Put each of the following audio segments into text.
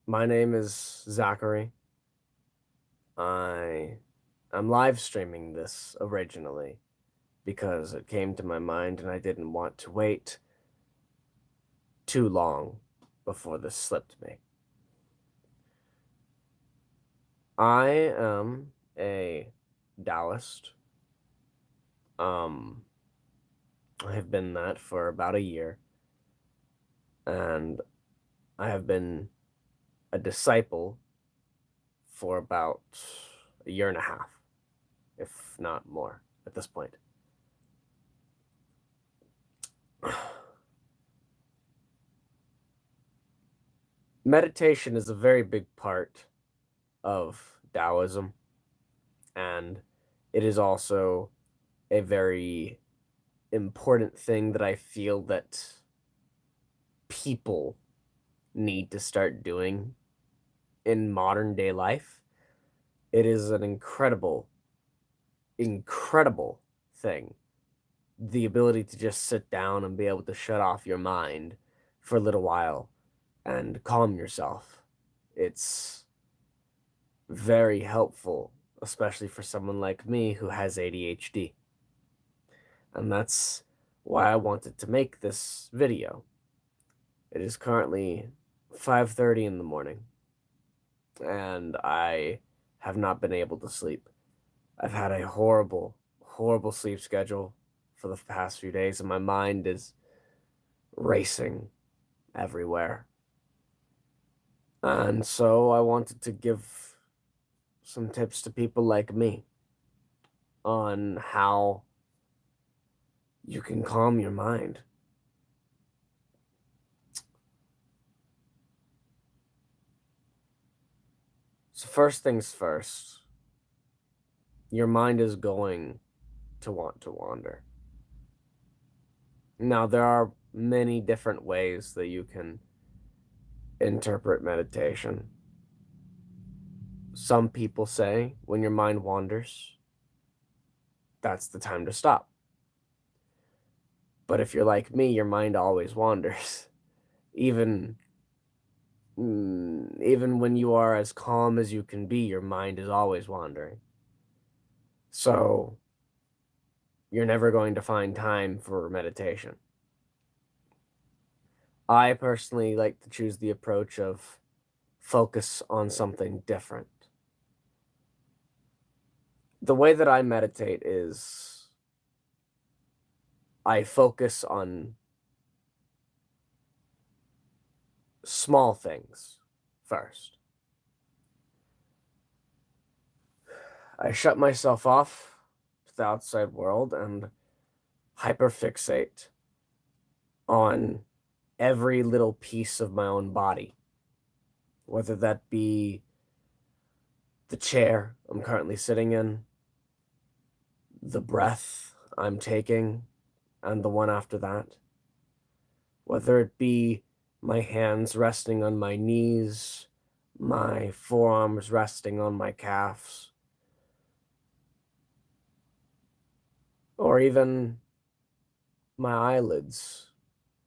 My name is Zachary. I'm live streaming this originally because it came to my mind and I didn't want to wait too long before this slipped me. I am a Taoist. Um, I have been that for about a year, and I have been a disciple for about a year and a half, if not more, at this point. Meditation is a very big part of Taoism, and it is also a very important thing that I feel that people need to start doing in modern day life. It is an incredible thing. The ability to just sit down and be able to shut off your mind for a little while and calm yourself. It's very helpful, especially for someone like me who has ADHD. And that's why I wanted to make this video. It is currently 5:30 in the morning, and I have not been able to sleep. I've had a horrible sleep schedule for the past few days, and my mind is racing everywhere. And so I wanted to give some tips to people like me on how you can calm your mind. So, first things first, your mind is going to want to wander. Now, there are many different ways that you can interpret meditation. Some people say when your mind wanders, that's the time to stop. But if you're like me, your mind always wanders. Even even when you are as calm as you can be, your mind is always wandering. So you're never going to find time for meditation. I personally like to choose the approach of focus on something different. The way that I meditate is I focus on small things first. I shut myself off to the outside world and hyperfixate on every little piece of my own body, whether that be the chair I'm currently sitting in, the breath I'm taking, and the one after that, whether it be my hands resting on my knees, my forearms resting on my calves, or even my eyelids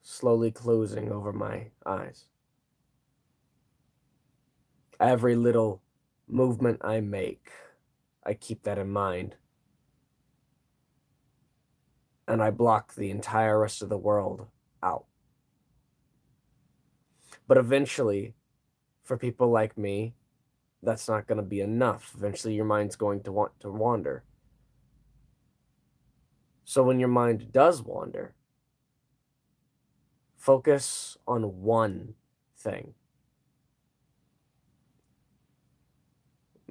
slowly closing over my eyes. Every little movement I make, I keep that in mind. And I block the entire rest of the world out. But eventually, for people like me, that's not going to be enough. Eventually, your mind's going to want to wander. So when your mind does wander, focus on one thing.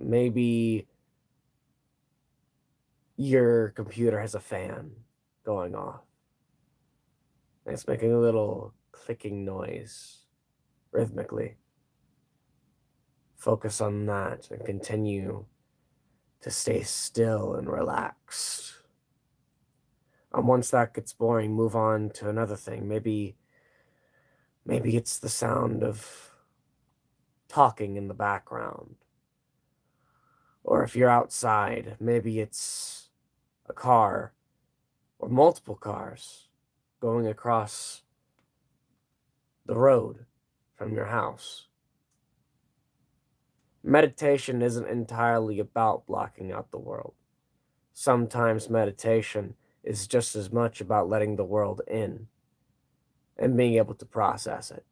Maybe your computer has a fan going off. And it's making a little clicking noise rhythmically. Focus on that and continue to stay still and relaxed. And once that gets boring, move on to another thing. Maybe it's the sound of talking in the background. Or if you're outside, maybe it's a car or multiple cars going across the road from your house. Meditation isn't entirely about blocking out the world. Sometimes meditation is just as much about letting the world in and being able to process it.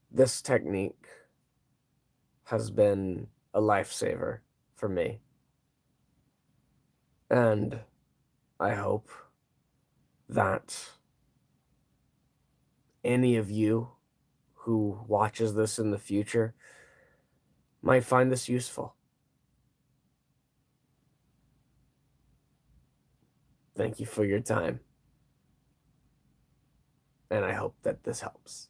This technique has been a lifesaver for me, and I hope that any of you who watches this in the future might find this useful. Thank you for your time, and I hope that this helps.